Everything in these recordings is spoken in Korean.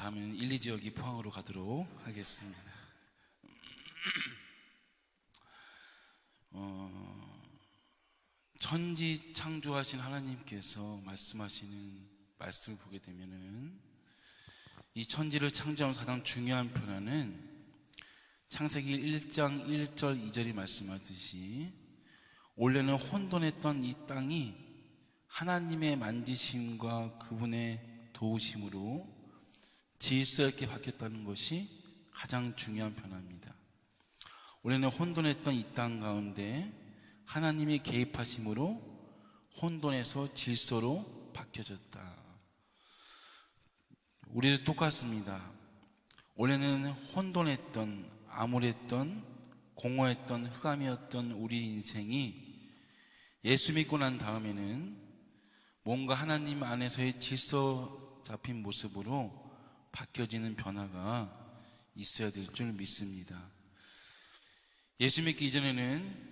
다음은 1, 2지역이 포항으로 가도록 하겠습니다. 천지 창조하신 하나님께서 말씀하시는 말씀을 보게 되면은 이 천지를 창조한 가장 중요한 변화는 창세기 1장 1절 2절이 말씀하듯이 원래는 혼돈했던 이 땅이 하나님의 만지심과 그분의 도우심으로 질서 있게 바뀌었다는 것이 가장 중요한 변화입니다. 원래는 혼돈했던 이 땅 가운데 하나님의 개입하심으로 혼돈에서 질서로 바뀌어졌다. 우리도 똑같습니다. 원래는 혼돈했던, 암울했던, 공허했던, 흑암이었던 우리 인생이 예수 믿고 난 다음에는 뭔가 하나님 안에서의 질서 잡힌 모습으로 바뀌어지는 변화가 있어야 될 줄 믿습니다. 예수 믿기 이전에는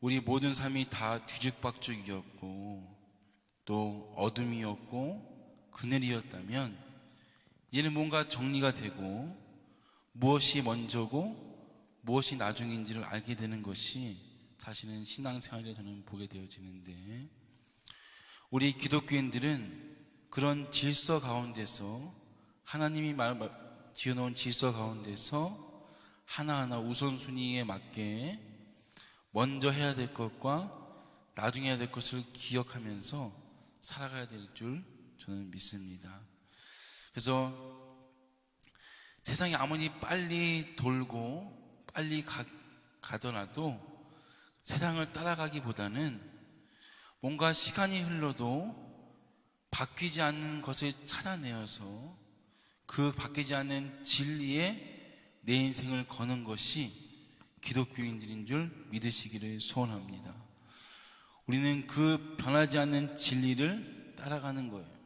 우리 모든 삶이 다 뒤죽박죽이었고 또 어둠이었고 그늘이었다면 이제는 뭔가 정리가 되고 무엇이 먼저고 무엇이 나중인지를 알게 되는 것이 사실은 신앙생활에 저는 보게 되어지는데, 우리 기독교인들은 그런 질서 가운데서 하나님이 지어놓은 질서 가운데서 하나하나 우선순위에 맞게 먼저 해야 될 것과 나중에 해야 될 것을 기억하면서 살아가야 될 줄 저는 믿습니다. 그래서 세상이 아무리 빨리 돌고 빨리 가더라도 세상을 따라가기보다는 뭔가 시간이 흘러도 바뀌지 않는 것을 찾아내어서 그 바뀌지 않는 진리에 내 인생을 거는 것이 기독교인들인 줄 믿으시기를 소원합니다. 우리는 그 변하지 않는 진리를 따라가는 거예요.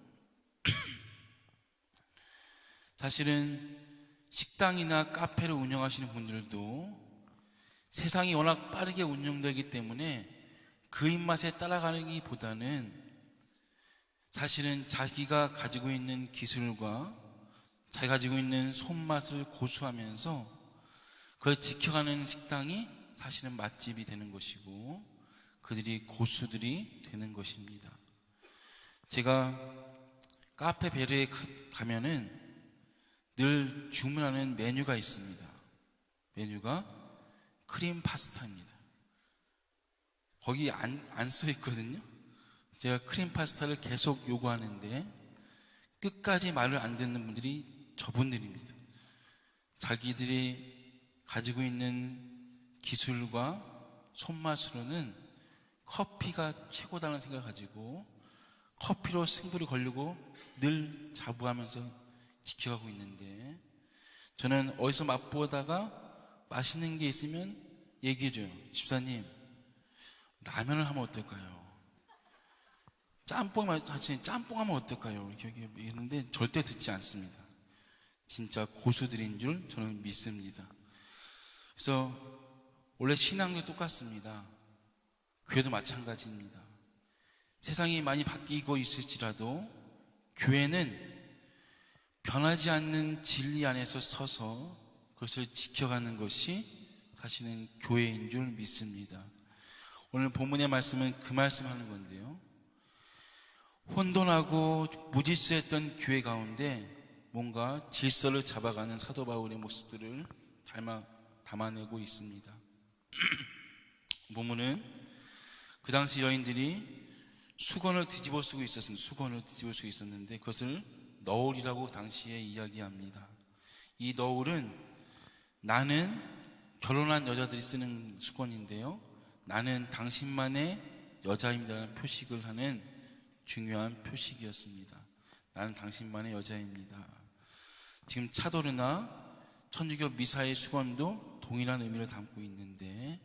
사실은 식당이나 카페를 운영하시는 분들도 세상이 워낙 빠르게 운영되기 때문에 그 입맛에 따라가기보다는 사실은 자기가 가지고 있는 기술과 자기가 가지고 있는 손맛을 고수하면서 그걸 지켜가는 식당이 사실은 맛집이 되는 것이고 그들이 고수들이 되는 것입니다. 제가 카페 베르에 가면은 늘 주문하는 메뉴가 있습니다. 메뉴가 크림 파스타입니다. 거기 안 써 있거든요. 제가 크림 파스타를 계속 요구하는데 끝까지 말을 안 듣는 분들이 저분들입니다. 자기들이 가지고 있는 기술과 손맛으로는 커피가 최고다는 생각을 가지고 커피로 승부를 걸려고 늘 자부하면서 지켜가고 있는데, 저는 어디서 맛보다가 맛있는 게 있으면 얘기해줘요. 집사님, 라면을 하면 어떨까요? 짬뽕 하면 어떨까요? 이렇게 얘기했는데 절대 듣지 않습니다. 진짜 고수들인 줄 저는 믿습니다. 그래서 원래 신앙도 똑같습니다. 교회도 마찬가지입니다. 세상이 많이 바뀌고 있을지라도 교회는 변하지 않는 진리 안에서 서서 그것을 지켜가는 것이 사실은 교회인 줄 믿습니다. 오늘 본문의 말씀은 그 말씀하는 건데요. 혼돈하고 무질서했던 교회 가운데 뭔가 질서를 잡아가는 사도 바울의 모습들을 담아내고 있습니다. 본문은 그 당시 여인들이 수건을 뒤집어 쓰고 있었는데 그것을 너울이라고 당시에 이야기합니다. 이 너울은 나는 결혼한 여자들이 쓰는 수건인데요, 나는 당신만의 여자입니다라는 표식을 하는 중요한 표식이었습니다. 나는 당신만의 여자입니다. 지금 차도르나 천주교 미사의 수건도 동일한 의미를 담고 있는데,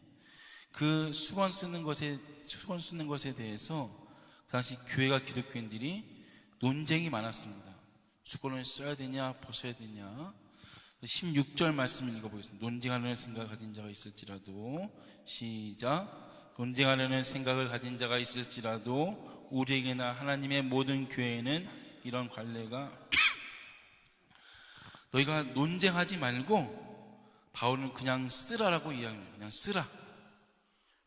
그 수건 쓰는 것에 대해서 그 당시 교회가 기독교인들이 논쟁이 많았습니다. 수건을 써야 되냐 벗어야 되냐. 16절 말씀을 읽어보겠습니다. 논쟁하려는 생각을 가진 자가 있을지라도, 시작. 논쟁하려는 생각을 가진 자가 있을지라도 우리에게나 하나님의 모든 교회에는 이런 관례가 너희가 논쟁하지 말고 바울은 그냥 쓰라라고 이야기합니다. 그냥 쓰라.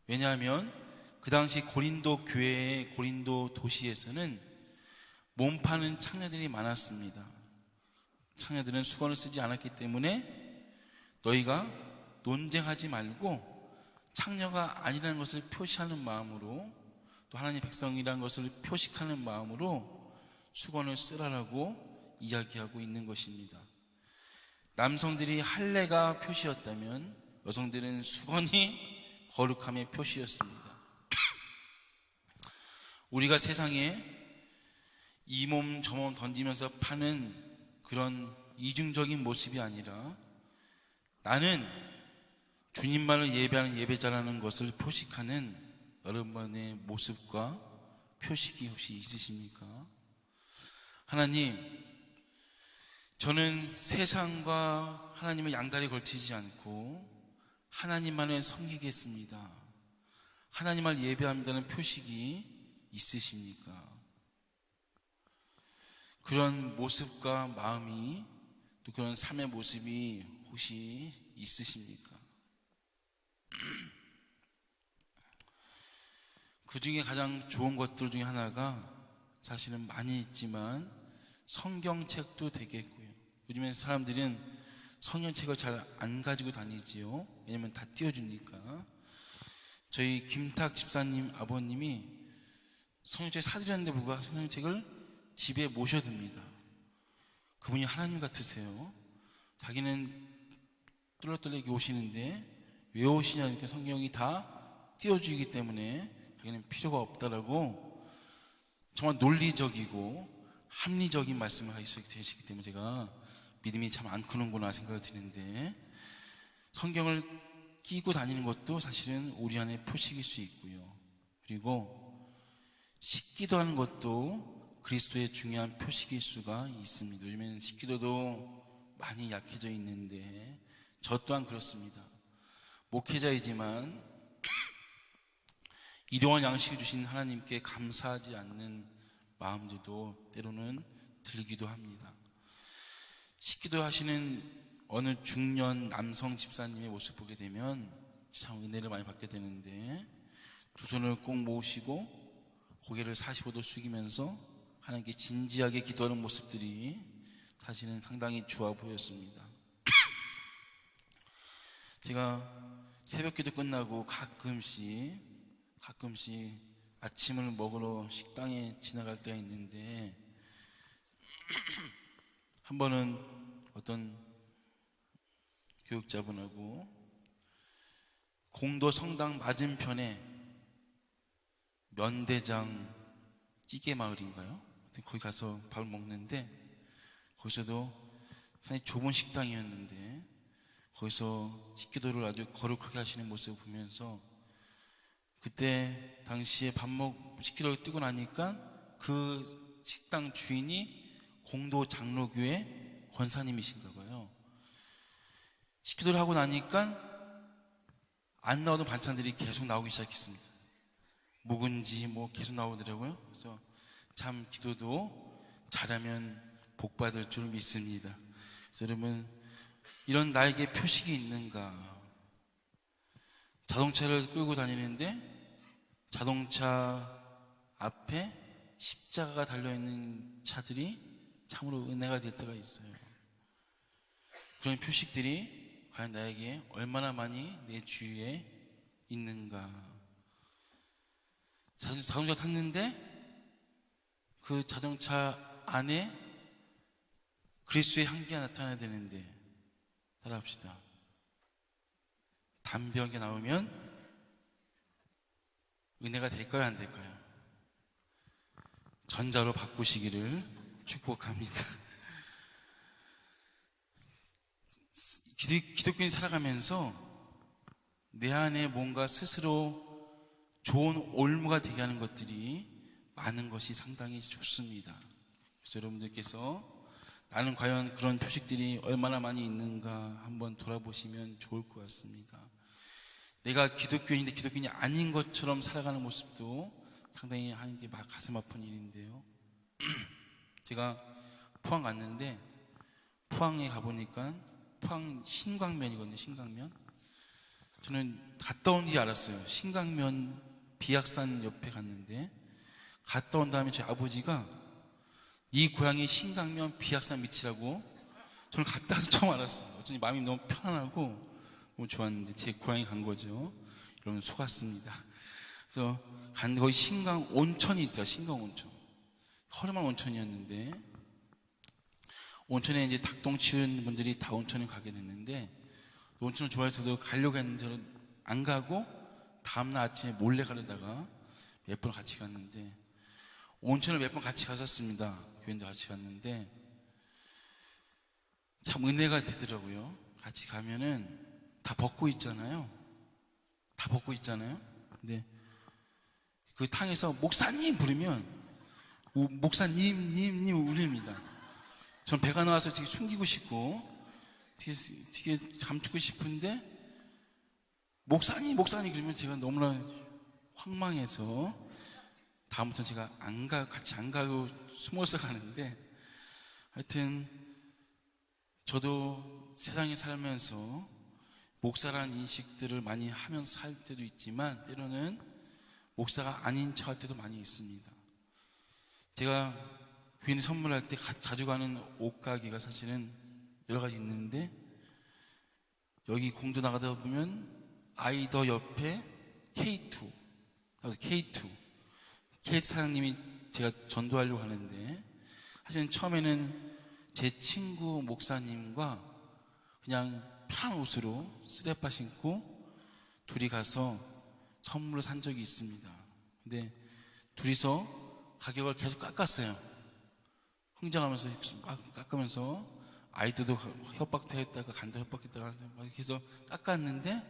왜냐하면 그 당시 고린도 교회의 고린도 도시에서는 몸 파는 창녀들이 많았습니다. 창녀들은 수건을 쓰지 않았기 때문에 너희가 논쟁하지 말고 창녀가 아니라는 것을 표시하는 마음으로, 또 하나님 백성이라는 것을 표식하는 마음으로 수건을 쓰라라고 이야기하고 있는 것입니다. 남성들이 할례가 표시였다면 여성들은 수건이 거룩함의 표시였습니다. 우리가 세상에 이 몸 저 몸 던지면서 파는 그런 이중적인 모습이 아니라 나는 주님만을 예배하는 예배자라는 것을 표식하는 여러분의 모습과 표식이 혹시 있으십니까? 하나님, 저는 세상과 하나님을 양다리 걸치지 않고 하나님만을 섬기겠습니다. 하나님을 예배합니다는 표식이 있으십니까? 그런 모습과 마음이, 또 그런 삶의 모습이 혹시 있으십니까? 그 중에 가장 좋은 것들 중에 하나가 사실은 많이 있지만 성경책도 되겠고요. 요즘에 사람들은 성경책을 잘 안 가지고 다니지요. 왜냐면 다 띄워주니까. 저희 김탁 집사님 아버님이 성경책 사드렸는데 불구하고 성경책을 집에 모셔둡니다. 그분이 하나님 같으세요. 자기는 뚫어뚫리게 오시는데 왜 오시냐니까 성경이 다 띄워주기 때문에 자기는 필요가 없다라고 정말 논리적이고 합리적인 말씀을 하시기 때문에 제가 믿음이 참 안 크는구나 생각이 드는데, 성경을 끼고 다니는 것도 사실은 우리 안에 표식일 수 있고요. 그리고 식기도 하는 것도 그리스도의 중요한 표식일 수가 있습니다. 요즘에는 식기도도 많이 약해져 있는데 저 또한 그렇습니다. 목회자이지만 일용할 양식을 주신 하나님께 감사하지 않는 마음들도 때로는 들기도 합니다. 식기도 하시는 어느 중년 남성 집사님의 모습 보게 되면 참 은혜를 많이 받게 되는데, 두 손을 꼭 모으시고 고개를 45도 숙이면서 하나님께 진지하게 기도하는 모습들이 사실은 상당히 좋아 보였습니다. 제가 새벽기도 끝나고 가끔씩 아침을 먹으러 식당에 지나갈 때가 있는데, 한 번은 어떤 교육자분하고 공도 성당 맞은편에 면대장 찌개 마을인가요? 거기 가서 밥을 먹는데, 거기서도 상당히 좁은 식당이었는데 거기서 식기도를 아주 거룩하게 하시는 모습을 보면서, 그때 당시에 식기도를 뜨고 나니까 그 식당 주인이 공도 장로교회 권사님이신가 봐요. 식기도를 하고 나니까 안 나오던 반찬들이 계속 나오기 시작했습니다. 묵은지 계속 나오더라고요. 그래서 참 기도도 잘하면 복 받을 줄 믿습니다. 그래서 여러분, 이런 나에게 표식이 있는가? 자동차를 끌고 다니는데 자동차 앞에 십자가가 달려있는 차들이 참으로 은혜가 될 때가 있어요. 그런 표식들이 과연 나에게 얼마나 많이 내 주위에 있는가? 자동차 탔는데 그 자동차 안에 그리스도의 향기가 나타나야 되는데, 따라합시다. 담배 한 개 나오면 은혜가 될까요, 안 될까요? 전자로 바꾸시기를 축복합니다. 기독교인이 살아가면서 내 안에 뭔가 스스로 좋은 올무가 되게 하는 것들이 많은 것이 상당히 좋습니다. 그래서 여러분들께서 나는 과연 그런 표식들이 얼마나 많이 있는가 한번 돌아보시면 좋을 것 같습니다. 내가 기독교인인데 기독교인이 아닌 것처럼 살아가는 모습도 상당히 하는 게 가슴 아픈 일인데요. 제가 포항 갔는데 포항에 가보니까 포항 신광면이거든요. 신광면. 저는 갔다 온 뒤에 알았어요. 신광면 비약산 옆에 갔는데, 갔다 온 다음에 저희 아버지가 이 고향이 신광면 비약산 밑이라고, 저는 갔다 와서 처음 알았어요. 어쩐지 마음이 너무 편안하고 너무 좋았는데 제 고향에 간 거죠. 여러분 속았습니다. 그래서 갔는데 거기 신광 온천이 있다. 신광 온천. 허름한 온천이었는데, 온천에 이제 닭똥 치운 분들이 다 온천에 가게 됐는데, 온천을 좋아해서도 가려고 했는데 저는 안 가고 다음날 아침에 몰래 가려다가 몇 번 같이 갔는데, 온천을 몇 번 같이 갔었습니다. 교인도 같이 갔는데 참 은혜가 되더라고요. 같이 가면은 다 벗고 있잖아요. 다 벗고 있잖아요. 근데 그 탕에서 목사님 부르면 목사님 울립니다. 전 배가 나와서 되게 숨기고 싶고 되게 감추고 싶은데 목사님 그러면 제가 너무나 황망해서 다음부터는 제가 같이 안 가고 숨어서 가는데, 하여튼 저도 세상에 살면서 목사라는 인식들을 많이 하면서 살 때도 있지만 때로는 목사가 아닌 척 할 때도 많이 있습니다. 제가 교인이 선물할 때 자주 가는 옷가게가 사실은 여러 가지 있는데, 여기 공도 나가다 보면 아이더 옆에 K2 사장님이 제가 전도하려고 하는데, 사실은 처음에는 제 친구 목사님과 그냥 편한 옷으로 쓰레빠 신고 둘이 가서 선물을 산 적이 있습니다. 근데 둘이서 가격을 계속 깎았어요. 흥정하면서 막 깎으면서 아이들도 협박도 했다가 간다 협박했다가 막 이렇게 해서 깎았는데,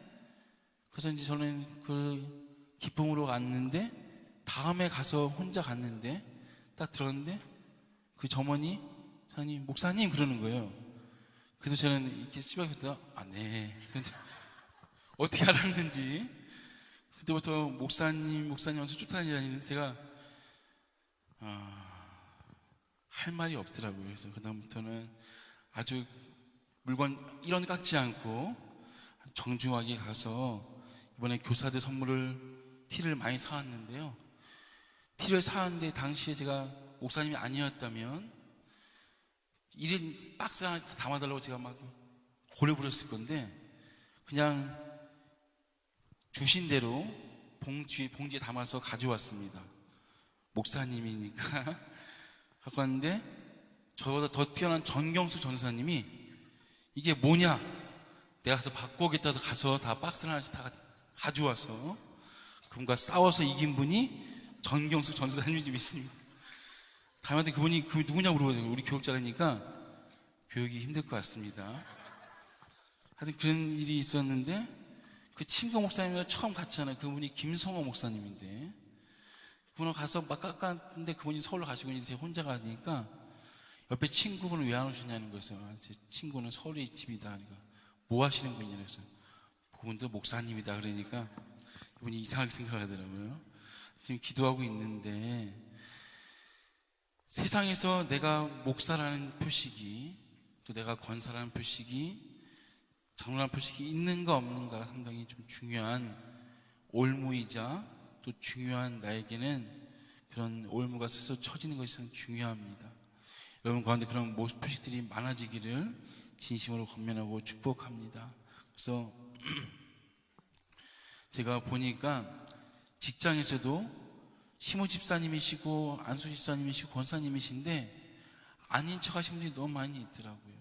그래서 이제 저는 그 기쁨으로 갔는데, 다음에 가서 혼자 갔는데 딱 들었는데 그 점원이 사장님 목사님 그러는 거예요. 그래서 저는 이렇게 씹어서 네. 어떻게 알았는지 그때부터 목사님 하면서 쫓아다니는데 제가 할 말이 없더라고요. 그래서 그다음부터는 아주 물건 이런 깎지 않고 정중하게 가서 이번에 교사들 선물을 티를 많이 사왔는데요. 티를 사왔는데 당시에 제가 목사님이 아니었다면 1인 박스 하나 담아달라고 제가 막 고려 부렸을 건데, 그냥 주신 대로 봉지에 담아서 가져왔습니다. 목사님이니까 갖고 왔는데, 저보다 더 뛰어난 전경수 전사님이 이게 뭐냐, 내가 가서 바꾸겠다 해서 가서 다 박스를 하나씩 다 가져와서 그분과 싸워서 이긴 분이 전경수 전사님이 좀 있습니다. 다음에 그분이 누구냐고 물어보죠. 우리 교육자라니까 교육이 힘들 것 같습니다. 하여튼 그런 일이 있었는데, 그 친구 목사님과 처음 갔잖아요. 그분이 김성호 목사님인데, 그분하고 가서 막 깎았는데 그분이 서울로 가시고 이제 혼자 가니까 옆에 친구분은 왜 안 오셨냐는 거예요. 제 친구는 서울에 집이다. 그러니까 뭐 하시는 분이냐 그래서 그분도 목사님이다. 그러니까 그분이 이상하게 생각하더라고요. 지금 기도하고 있는데, 세상에서 내가 목사라는 표식이, 또 내가 권사라는 표식이, 장로라는 표식이 있는가 없는가 상당히 좀 중요한 올무이자 또 중요한, 나에게는 그런 올무가 스스로 처지는 것이 중요합니다. 여러분 가운데 그런 표식들이 많아지기를 진심으로 권면하고 축복합니다. 그래서 제가 보니까 직장에서도 시모 집사님이시고 안수 집사님이시고 권사님이신데 아닌 척 하시는 분들이 너무 많이 있더라고요.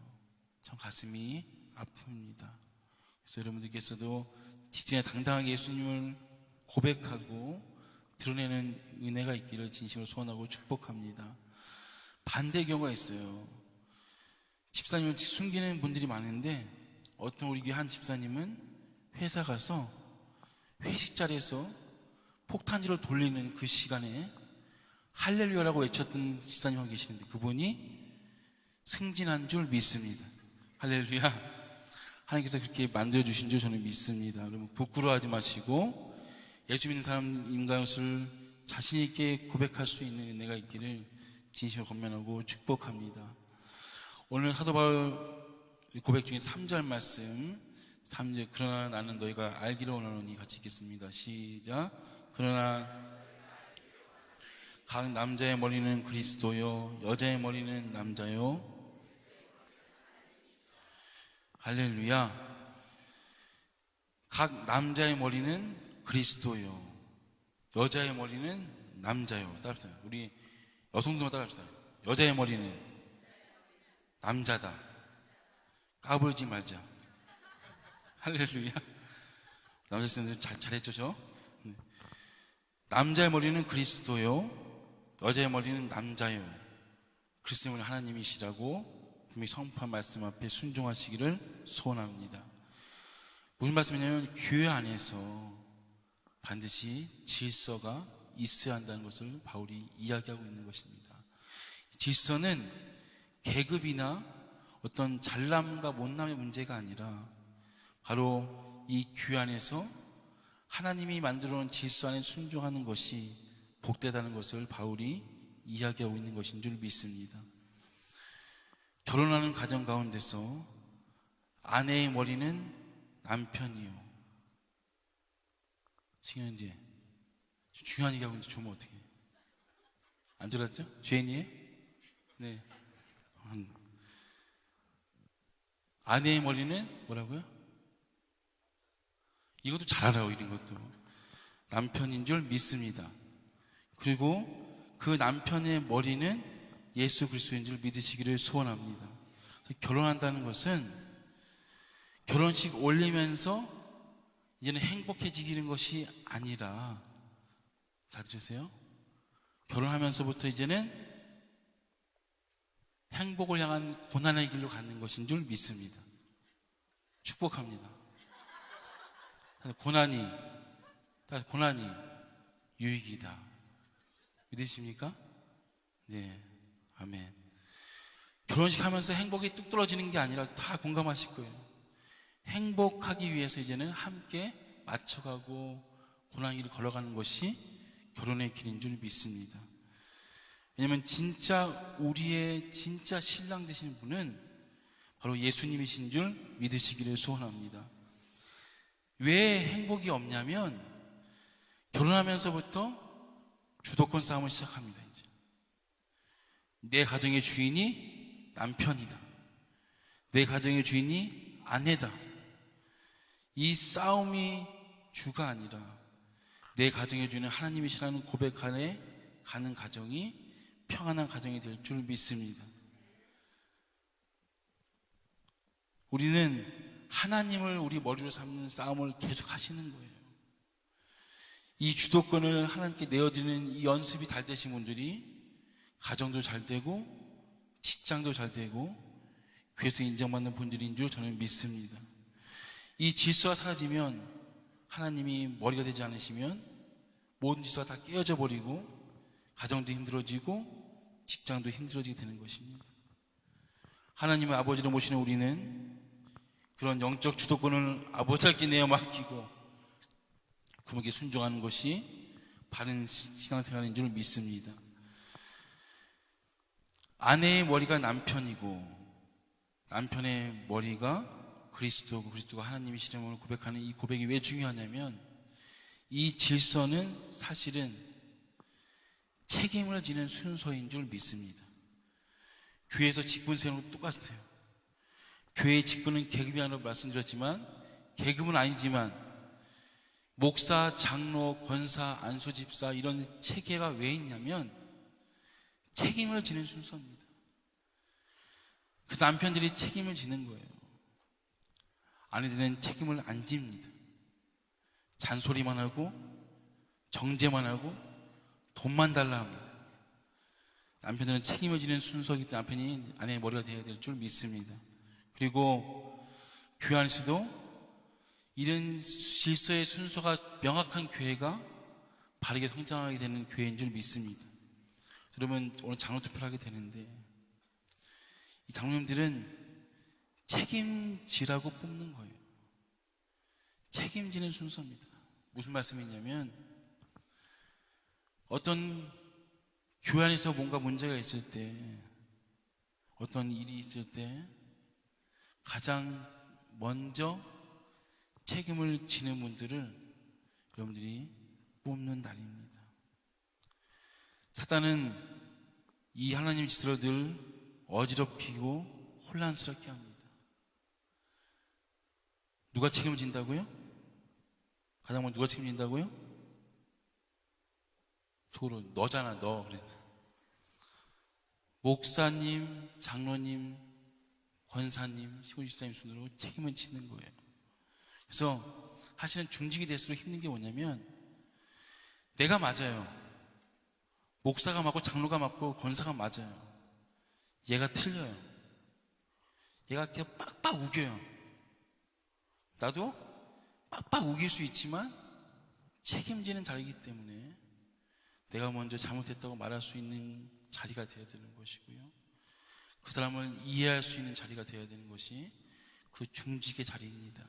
참 가슴이 아픕니다. 그래서 여러분들께서도 직장에 당당하게 예수님을 고백하고 드러내는 은혜가 있기를 진심으로 소원하고 축복합니다. 반대의 경우가 있어요. 집사님을 숨기는 분들이 많은데, 어떤 우리 교회 한 집사님은 회사 가서 회식 자리에서 폭탄주를 돌리는 그 시간에 할렐루야라고 외쳤던 집사님 한 계시는데, 그분이 승진한 줄 믿습니다. 할렐루야. 하나님께서 그렇게 만들어주신 줄 저는 믿습니다. 여러분 부끄러워하지 마시고 예수 믿는 사람인 것을 자신있게 고백할 수 있는 은혜가 있기를 진심으로 권면하고 축복합니다. 오늘 사도 바울 고백 중에 3절 말씀, 3절, 그러나 나는 너희가 알기를 원하노니 같이 읽겠습니다. 시작. 그러나 각 남자의 머리는 그리스도요 여자의 머리는 남자요. 할렐루야. 각 남자의 머리는 그리스도요 여자의 머리는 남자요. 따라합시다. 우리 여성들만 따라합시다. 여자의 머리는 남자다. 까불지 말자. 할렐루야. 남자 선생님들 잘했죠, 저? 남자의 머리는 그리스도요 여자의 머리는 남자요. 그리스도는 하나님이시라고 분명히 선포한 말씀 앞에 순종하시기를 소원합니다. 무슨 말씀이냐면 교회 안에서 반드시 질서가 있어야 한다는 것을 바울이 이야기하고 있는 것입니다. 질서는 계급이나 어떤 잘남과 못남의 문제가 아니라 바로 이 교회 안에서 하나님이 만들어 놓은 질서 안에 순종하는 것이 복되다는 것을 바울이 이야기하고 있는 것인 줄 믿습니다. 결혼하는 가정 가운데서 아내의 머리는 남편이요. 신현재 중요한 얘기하고 있는데 주면 어떻게 안 들었죠? 죄인이에요? 네. 아내의 머리는 뭐라고요? 이것도 잘 알아요. 이런 것도 남편인 줄 믿습니다. 그리고 그 남편의 머리는 예수 그리스도인 줄 믿으시기를 소원합니다. 결혼한다는 것은 결혼식 올리면서 이제는 행복해지기는 것이 아니라, 잘 들으세요? 결혼하면서부터 이제는 행복을 향한 고난의 길로 가는 것인 줄 믿습니다. 축복합니다. 고난이 유익이다. 믿으십니까? 네, 아멘. 결혼식 하면서 행복이 뚝 떨어지는 게 아니라 다 공감하실 거예요. 행복하기 위해서 이제는 함께 맞춰가고 고난의 길을 걸어가는 것이 결혼의 길인 줄 믿습니다. 왜냐하면 진짜 우리의 진짜 신랑 되시는 분은 바로 예수님이신 줄 믿으시기를 소원합니다. 왜 행복이 없냐면 결혼하면서부터 주도권 싸움을 시작합니다. 이제 내 가정의 주인이 남편이다. 내 가정의 주인이 아내다. 이 싸움이 주가 아니라 내 가정의 주인은 하나님이시라는 고백 안에 가는 가정이 평안한 가정이 될 줄 믿습니다. 우리는 하나님을 우리 머리로 삼는 싸움을 계속 하시는 거예요. 이 주도권을 하나님께 내어드리는 이 연습이 잘 되신 분들이 가정도 잘 되고 직장도 잘 되고 교회에서 인정받는 분들인 줄 저는 믿습니다. 이 질서가 사라지면 하나님이 머리가 되지 않으시면 모든 질서가 다 깨어져 버리고 가정도 힘들어지고 직장도 힘들어지게 되는 것입니다. 하나님의 아버지로 모시는 우리는 그런 영적 주도권을 아버지께 내어 맡기고 그분께 순종하는 것이 바른 신앙생활인 줄 믿습니다. 아내의 머리가 남편이고 남편의 머리가 그리스도고 그리스도가 하나님이시라는 고백하는 이 고백이 왜 중요하냐면 이 질서는 사실은 책임을 지는 순서인 줄 믿습니다. 교회에서 직분 세우는 것도 똑같아요. 교회의 직분은 계급이 아니라고 말씀드렸지만 계급은 아니지만 목사, 장로, 권사, 안수집사 이런 체계가 왜 있냐면 책임을 지는 순서입니다. 그 남편들이 책임을 지는 거예요. 아내들은 책임을 안 집니다. 잔소리만 하고 정죄만 하고 돈만 달라 합니다. 남편들은 책임을 지는 순서이기 때문에 남편이 아내의 머리가 되어야 될 줄 믿습니다. 그리고 교회 안에서도 이런 질서의 순서가 명확한 교회가 바르게 성장하게 되는 교회인 줄 믿습니다. 여러분 오늘 장로 투표를 하게 되는데 이 장로님들은 책임지라고 뽑는 거예요. 책임지는 순서입니다. 무슨 말씀이냐면 어떤 교회 안에서 뭔가 문제가 있을 때 어떤 일이 있을 때 가장 먼저 책임을 지는 분들을 여러분들이 뽑는 날입니다. 사단은 이 하나님 질서를 늘 어지럽히고 혼란스럽게 합니다. 누가 책임을 진다고요? 가장 먼저 누가 책임진다고요? 속으로 너잖아, 너. 그래. 목사님, 장로님, 권사님, 시골집사님 순으로 책임을 지는 거예요. 그래서 사실은 중직이 될수록 힘든 게 뭐냐면 내가 맞아요. 목사가 맞고 장로가 맞고 권사가 맞아요. 얘가 틀려요. 얘가 그냥 빡빡 우겨요. 나도 빡빡 우길 수 있지만 책임지는 자리이기 때문에 내가 먼저 잘못했다고 말할 수 있는 자리가 되어야 되는 것이고요. 그 사람을 이해할 수 있는 자리가 되어야 되는 것이 그 중직의 자리입니다.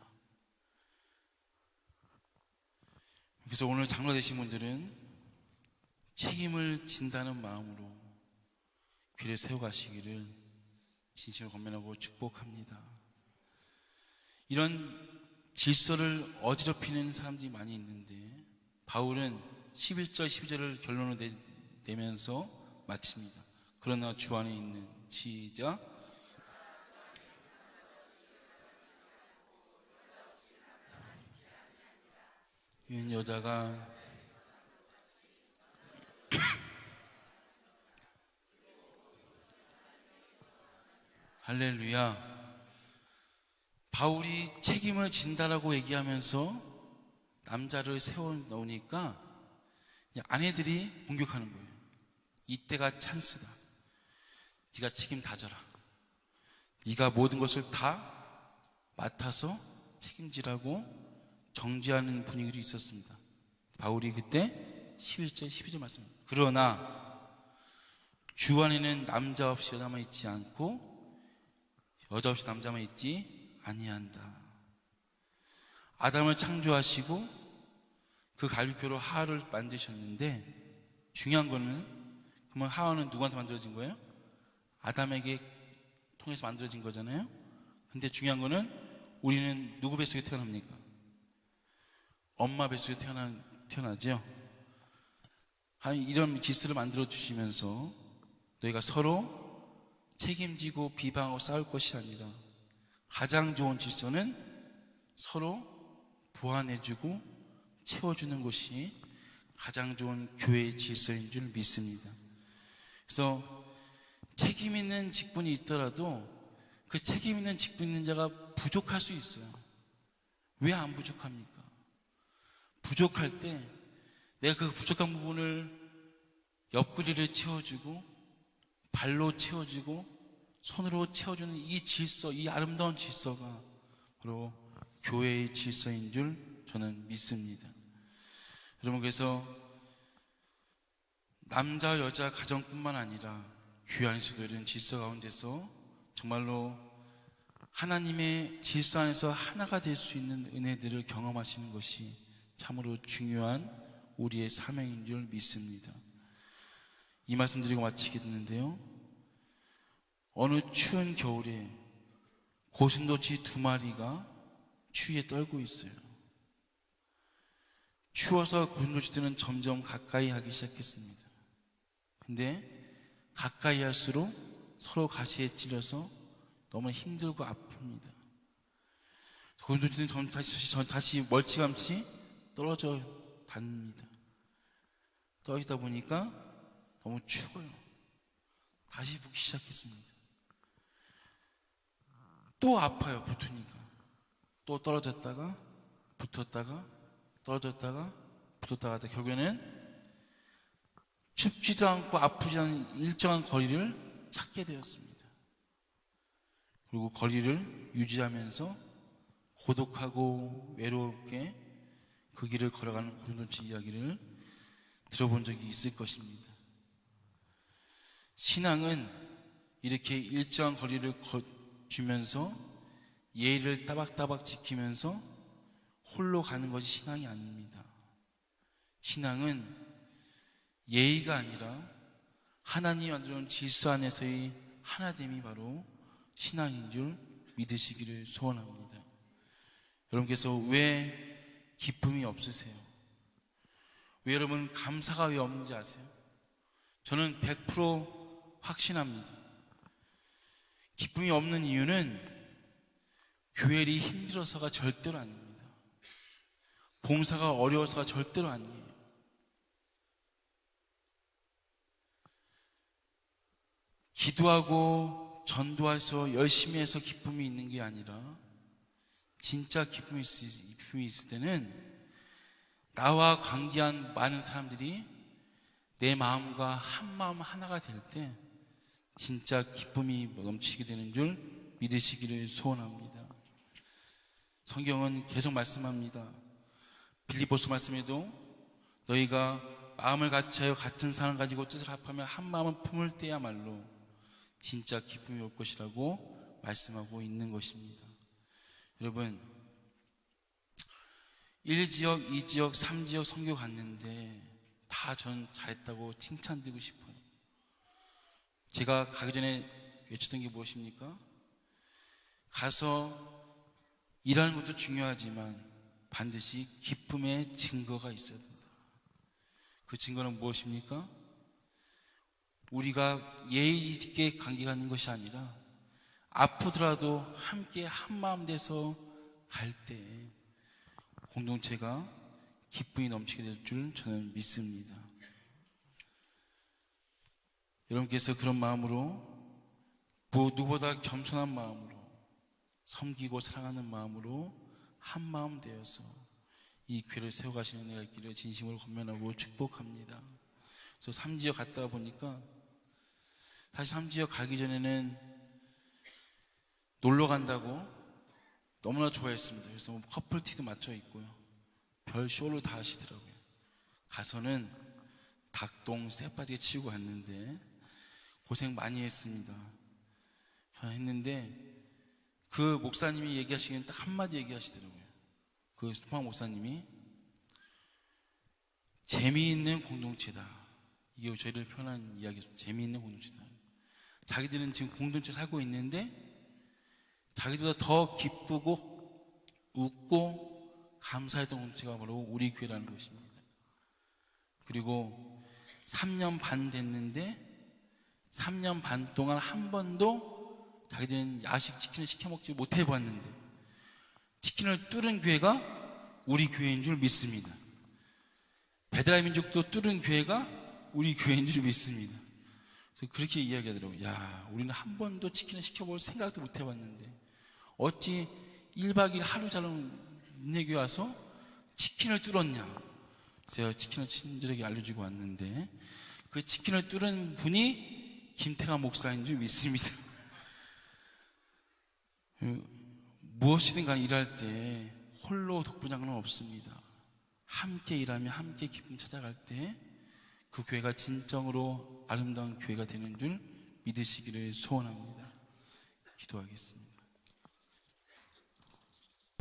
그래서 오늘 장로 되신 분들은 책임을 진다는 마음으로 귀를 세워가시기를 진심으로 권면하고 축복합니다. 이런 질서를 어지럽히는 사람들이 많이 있는데 바울은 11절 12절을 결론을 내면서 마칩니다. 그러나 주 안에 있는 시작 이는 여자가 할렐루야. 바울이 책임을 진다라고 얘기하면서 남자를 세워놓으니까 아내들이 공격하는 거예요. 이때가 찬스다. 네가 책임 다져라. 네가 모든 것을 다 맡아서 책임지라고 정지하는 분위기도 있었습니다. 바울이 그때 11절 12절 말씀합니다. 그러나 주 안에는 남자 없이 여자만 있지 않고 여자 없이 남자만 있지 아니한다. 아담을 창조하시고 그 갈비뼈로 하와를 만드셨는데 중요한 거는 그러면 하와는 누구한테 만들어진 거예요? 아담에게 통해서 만들어진 거잖아요. 근데 중요한 거는 우리는 누구 뱃속에 태어납니까? 엄마 뱃속에 태어나죠. 이런 질서를 만들어 주시면서 너희가 서로 책임지고 비방하고 싸울 것이 아니라 가장 좋은 질서는 서로 보완해주고 채워주는 것이 가장 좋은 교회의 질서인 줄 믿습니다. 그래서 책임 있는 직분이 있더라도 그 책임 있는 직분 있는 자가 부족할 수 있어요. 왜 안 부족합니까? 부족할 때 내가 그 부족한 부분을 옆구리를 채워주고 발로 채워주고 손으로 채워주는 이 질서, 이 아름다운 질서가 바로 교회의 질서인 줄 저는 믿습니다. 여러분, 그래서 남자 여자 가정뿐만 아니라 교회 안에서도 이런 질서 가운데서 정말로 하나님의 질서 안에서 하나가 될 수 있는 은혜들을 경험하시는 것이 참으로 중요한 우리의 사명인 줄 믿습니다. 이 말씀 드리고 마치겠는데요, 어느 추운 겨울에 고슴도치 2마리가 추위에 떨고 있어요. 추워서 고슴도치들은 점점 가까이 하기 시작했습니다. 근데 가까이 할수록 서로 가시에 찔려서 너무 힘들고 아픕니다. 고슴도치는 다시 멀찌감치 떨어져 다닙니다. 떨어지다 보니까 너무 추워요. 다시 붙기 시작했습니다. 또 아파요. 붙으니까 또 떨어졌다가 붙었다가 떨어졌다가 붙었다가 하다 결국에는 춥지도 않고 아프지 않은 일정한 거리를 찾게 되었습니다. 그리고 거리를 유지하면서 고독하고 외롭게 그 길을 걸어가는 고슴도치 이야기를 들어본 적이 있을 것입니다. 신앙은 이렇게 일정한 거리를 주면서 예의를 따박따박 지키면서 홀로 가는 것이 신앙이 아닙니다. 신앙은 예의가 아니라 하나님이 만들어놓은 질서 안에서의 하나됨이 바로 신앙인 줄 믿으시기를 소원합니다. 여러분께서 왜 기쁨이 없으세요? 왜 여러분 감사가 왜 없는지 아세요? 저는 100% 확신합니다. 기쁨이 없는 이유는 교회 일이 힘들어서가 절대로 아닙니다. 봉사가 어려워서가 절대로 아니에요. 기도하고 전도해서 열심히 해서 기쁨이 있는 게 아니라 진짜 기쁨이 있을 때는 나와 관계한 많은 사람들이 내 마음과 한 마음 하나가 될 때 진짜 기쁨이 넘치게 되는 줄 믿으시기를 소원합니다. 성경은 계속 말씀합니다. 빌립보서 말씀에도 너희가 마음을 같이하여 같은 사랑을 가지고 뜻을 합하며 한 마음을 품을 때야말로 진짜 기쁨이 올 것이라고 말씀하고 있는 것입니다. 여러분 1지역, 2지역, 3지역 선교 갔는데 다 전 잘했다고 칭찬드리고 싶어요. 제가 가기 전에 외쳤던 게 무엇입니까? 가서 일하는 것도 중요하지만 반드시 기쁨의 증거가 있어야 된다. 그 증거는 무엇입니까? 우리가 예의 있게 관계 갖는 것이 아니라 아프더라도 함께 한마음 돼서 갈 때 공동체가 기쁨이 넘치게 될 줄 저는 믿습니다. 여러분께서 그런 마음으로 누구보다 겸손한 마음으로 섬기고 사랑하는 마음으로 한마음 되어서 이 교회를 세워가시는 은혜가 있기를 진심으로 권면하고 축복합니다. 그래서 3지역 갔다 보니까 사실 3지역 가기 전에는 놀러 간다고 너무나 좋아했습니다. 그래서 커플티도 맞춰 있고요. 별 쇼를 다 하시더라고요. 가서는 닭똥 쎄빠지게 치우고 왔는데 고생 많이 했습니다. 했는데 그 목사님이 얘기하시기엔 딱 한마디 얘기하시더라고요. 그 소방 목사님이 재미있는 공동체다. 이게 저희를 표현한 이야기죠. 재미있는 공동체다. 자기들은 지금 공동체 살고 있는데 자기들보다 더 기쁘고 웃고 감사했던 공동체가 바로 우리 교회라는 것입니다. 그리고 3년 반 됐는데 3년 반 동안 한 번도 자기들은 야식 치킨을 시켜 먹지 못해 보았는데 치킨을 뚫은 교회가 우리 교회인 줄 믿습니다. 베드라의 민족도 뚫은 교회가 우리 교회인 줄 믿습니다. 그래서 그렇게 이야기하더라고요. 야, 우리는 한 번도 치킨을 시켜볼 생각도 못 해봤는데 어찌 1박 2일 하루 자는 교회 와서 치킨을 뚫었냐. 제가 치킨을 친절하게 알려주고 왔는데 그 치킨을 뚫은 분이 김태가 목사인 줄 믿습니다. 무엇이든 간에 일할 때 홀로 독분장은 없습니다. 함께 일하며 함께 기쁨 찾아갈 때 그 교회가 진정으로 아름다운 교회가 되는 줄 믿으시기를 소원합니다. 기도하겠습니다.